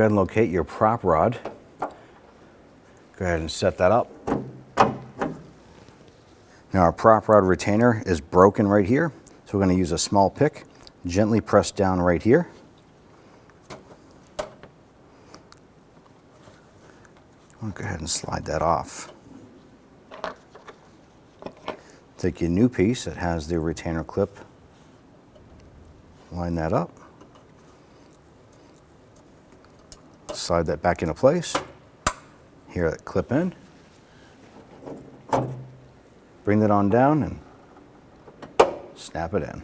go ahead and locate your prop rod. Go ahead and set that up. Now our prop rod retainer is broken right here, so we're going to use a small pick, gently press down right here. I'll go ahead and slide that off. Take your new piece that has the retainer clip, line that up, slide that back into place, here that clip in, bring that on down and snap it in.